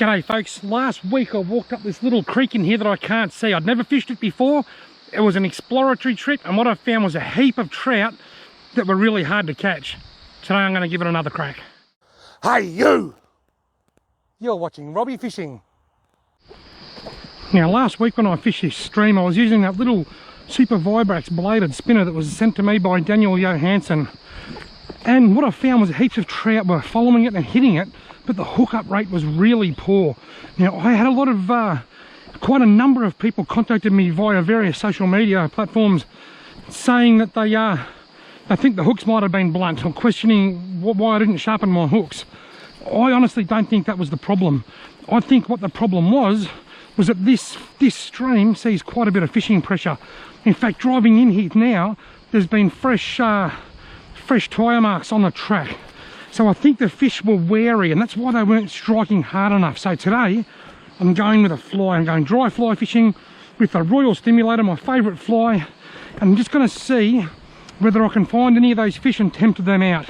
G'day folks, last week I walked up this little creek in here that I can't see. I'd never fished it before. It was an exploratory trip and what I found was a heap of trout that were really hard to catch. Today I'm going to give it another crack. Hey you! You're watching Robbie Fishing. Now last week when I fished this stream I was using that little Super Vibrax bladed spinner that was sent to me by Daniel Johansson. And what I found was heaps of trout were following it and hitting it, but the hookup rate was really poor. Now I had a lot of, quite a number of people contacted me via various social media platforms saying that they think the hooks might have been blunt, or questioning why I didn't sharpen my hooks. I honestly don't think that was the problem. I think what the problem was that this stream sees quite a bit of fishing pressure. In fact, driving in here now, there's been fresh tyre marks on the track. So I think the fish were wary and that's why they weren't striking hard enough. So today I'm going with a fly. I'm going dry fly fishing with a Royal Stimulator, my favourite fly. And I'm just going to see whether I can find any of those fish and tempt them out.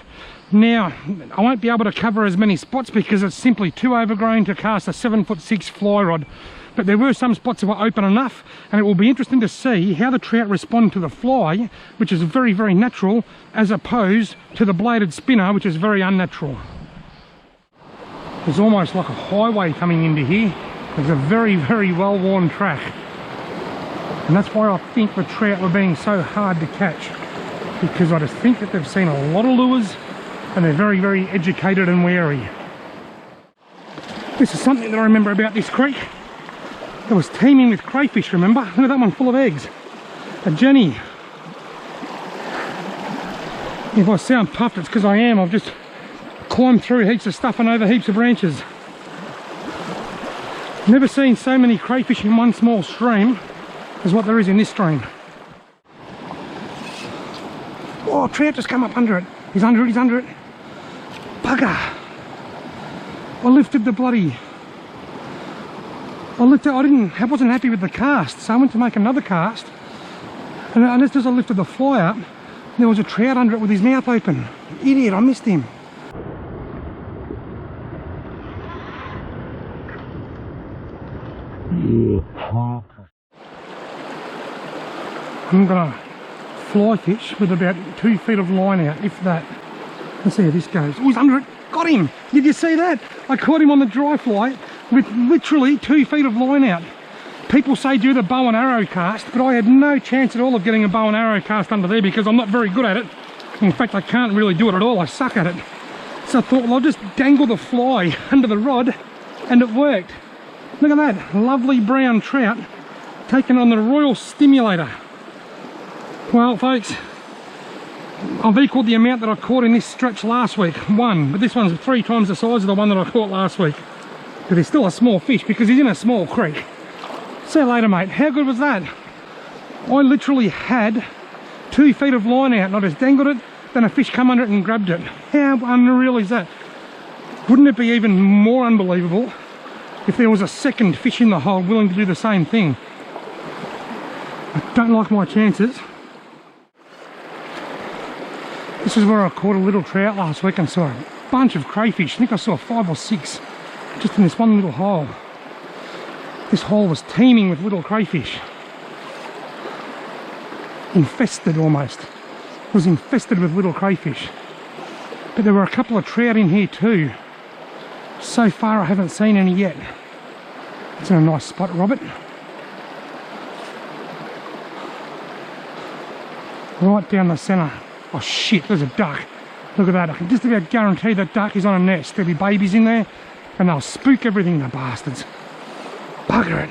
Now, I won't be able to cover as many spots because it's simply too overgrown to cast a 7'6" fly rod. But there were some spots that were open enough, and it will be interesting to see how the trout respond to the fly, which is very, very natural, as opposed to the bladed spinner, which is very unnatural. There's almost like a highway coming into here. There's a very, very well-worn track. And that's why I think the trout were being so hard to catch, because I just think that they've seen a lot of lures, and they're very, very educated and wary. This is something that I remember about this creek. It was teeming with crayfish, remember? Look at that one full of eggs. A Jenny. If I sound puffed, it's because I am. I've just climbed through heaps of stuff and over heaps of branches. Never seen so many crayfish in one small stream as what there is in this stream. Oh, trout just come up under it. He's under it, he's under it. Bugger. I lifted the bloody... I wasn't happy with the cast, so I went to make another cast, and just as I lifted the fly up, there was a trout under it with his mouth open. Idiot, I missed him. I'm gonna fly fish with about 2 feet of line out, if that. Let's see how this goes. Oh, he's under it. Got him. Did you see that? I caught him on the dry fly with literally 2 feet of line out. People say do the bow and arrow cast, but I had no chance at all of getting a bow and arrow cast under there because I'm not very good at it. In fact, I can't really do it at all. I suck at it. So I thought, well, I'll just dangle the fly under the rod, and it worked. Look at that. Lovely brown trout taken on the Royal Stimulator. Well, folks, I've equalled the amount that I caught in this stretch last week. One, but this one's 3 times the size of the one that I caught last week. But he's still a small fish because he's in a small creek. See you later, mate. How good was that? I literally had 2 feet of line out and I just dangled it, then a fish come under it and grabbed it. How unreal is that? Wouldn't it be even more unbelievable if there was a second fish in the hole willing to do the same thing? I don't like my chances. This is where I caught a little trout last week and saw a bunch of crayfish. I think I saw 5 or 6 just in this one little hole. This hole was teeming with little crayfish. Infested almost. It was infested with little crayfish. But there were a couple of trout in here too. So far I haven't seen any yet. It's in a nice spot, Robert. Right down the centre. Oh shit, there's a duck. Look at that, I can just about guarantee that duck is on a nest. There'll be babies in there and they'll spook everything, the bastards. Bugger it.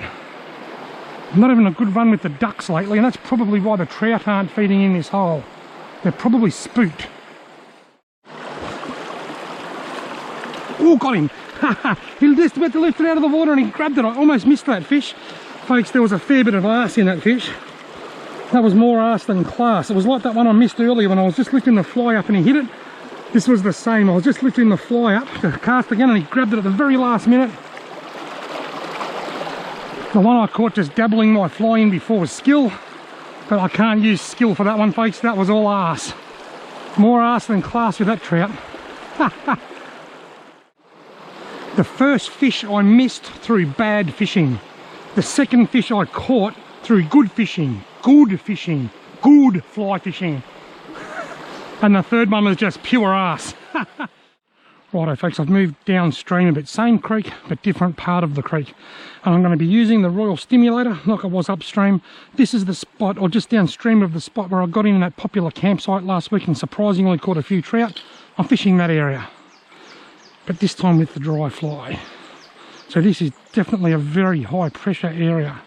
Not having a good run with the ducks lately, and that's probably why the trout aren't feeding in this hole. They're probably spooked. Oh, got him. He just about to lift it out of the water and he grabbed it. I almost missed that fish. Folks, there was a fair bit of arse in that fish. That was more arse than class. It was like that one I missed earlier when I was just lifting the fly up and he hit it. This was the same. I was just lifting the fly up to cast again and he grabbed it at the very last minute. The one I caught just dabbling my fly in before was skill, but I can't use skill for that one, folks. That was all arse. More arse than class with that trout. The first fish I missed through bad fishing. The second fish I caught through good fishing, good fly fishing. And the third one was just pure ass. Righto folks, I've moved downstream a bit, same creek but different part of the creek, and I'm going to be using the Royal Stimulator like I was upstream. This is the spot, or just downstream of the spot where I got in that popular campsite last week and surprisingly caught a few trout. I'm fishing that area, but this time with the dry fly. So this is definitely a very high pressure area.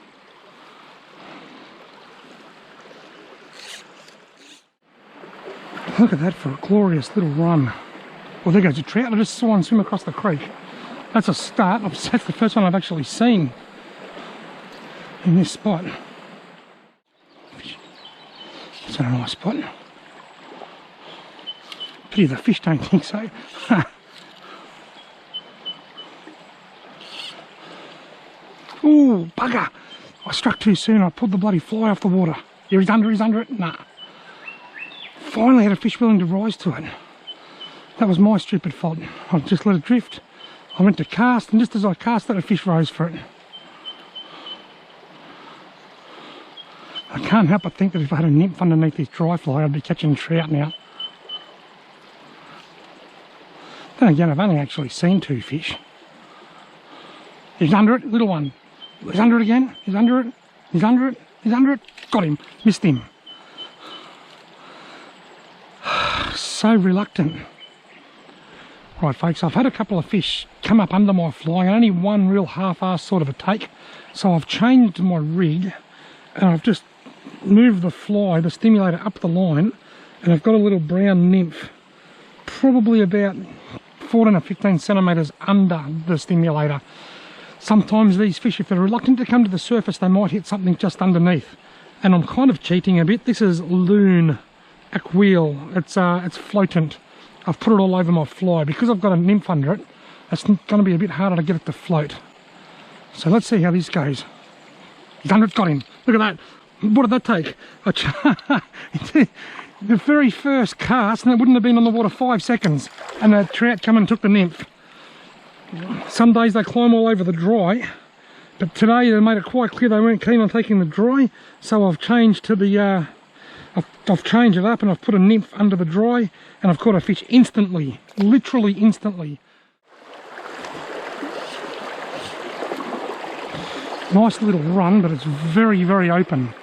Look at that for a glorious little run. Well, there goes a trout. I just saw one swim across the creek. That's a start. That's the first one I've actually seen in this spot. It's a nice spot. Pity the fish don't think so. Ooh, bugger! I struck too soon. I pulled the bloody fly off the water. Here, he's under it. Nah. Finally had a fish willing to rise to it. That was my stupid fault. I just let it drift. I went to cast, and just as I cast it, a fish rose for it. I can't help but think that if I had a nymph underneath this dry fly, I'd be catching trout now. Then again, I've only actually seen 2 fish. He's under it, little one. He's under it again. He's under it. He's under it. He's under it. Got him. Missed him. So reluctant. Right folks, I've had a couple of fish come up under my fly, and only one real half-assed sort of a take. So I've changed my rig and I've just moved the fly, the stimulator, up the line, and I've got a little brown nymph, probably about 14 or 15 centimetres under the stimulator. Sometimes these fish, if they're reluctant to come to the surface, they might hit something just underneath. And I'm kind of cheating a bit. This is loon aquile. It's floatant. I've put it all over my fly. Because I've got a nymph under it, it's going to be a bit harder to get it to float. So let's see how this goes. He's under it, got him. Look at that. What did that take? The very first cast, and it wouldn't have been on the water 5 seconds, and the trout come and took the nymph. Some days they climb all over the dry, but today they made it quite clear they weren't keen on taking the dry, so I've changed to the I've changed it up and I've put a nymph under the dry, and I've caught a fish instantly, literally instantly. Nice little run, but it's very, very open.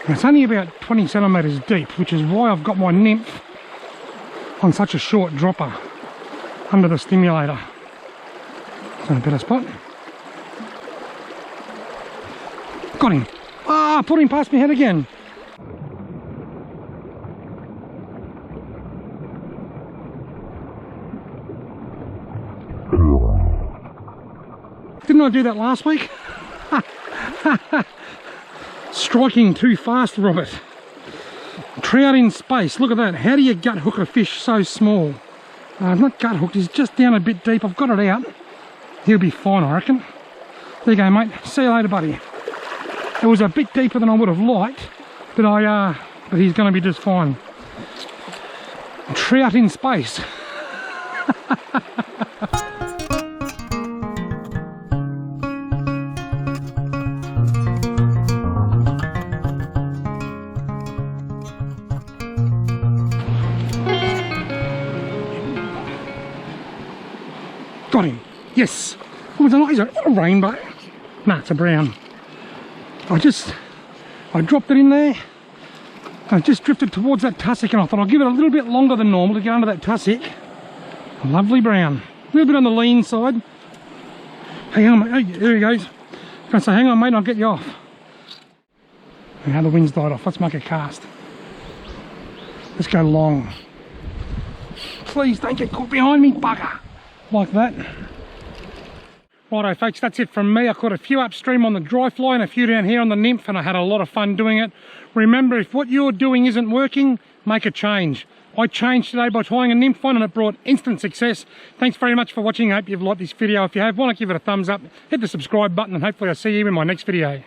And it's only about 20 centimetres deep, which is why I've got my nymph on such a short dropper under the stimulator. Is that a better spot? Got him. Ah, put him past my head again. Didn't I do that last week? Striking too fast, Robert. Trout in space. Look at that. How do you gut hook a fish so small? Not gut hooked, he's just down a bit deep. I've got it out. He'll be fine, I reckon. There you go, mate. See you later, buddy. It was a bit deeper than I would have liked, but but he's going to be just fine. Trout in space. Got him. Yes. Oh, is it a rainbow? Nah, it's a brown. I dropped it in there. I just drifted towards that tussock, and I thought I'll give it a little bit longer than normal to get under that tussock. A lovely brown. A little bit on the lean side. Hang on, mate. Oh, there he goes. I'm going to say, hang on, mate, and I'll get you off. Now the wind's died off. Let's make a cast. Let's go long. Please don't get caught behind me, bugger. Like that. Righto folks, that's it from me. I caught a few upstream on the dry fly and a few down here on the nymph, and I had a lot of fun doing it. Remember, if what you're doing isn't working, make a change. I changed today by trying a nymph one, and it brought instant success. Thanks very much for watching. I hope you've liked this video. If you have, why not give it a thumbs up, hit the subscribe button, and hopefully I'll see you in my next video.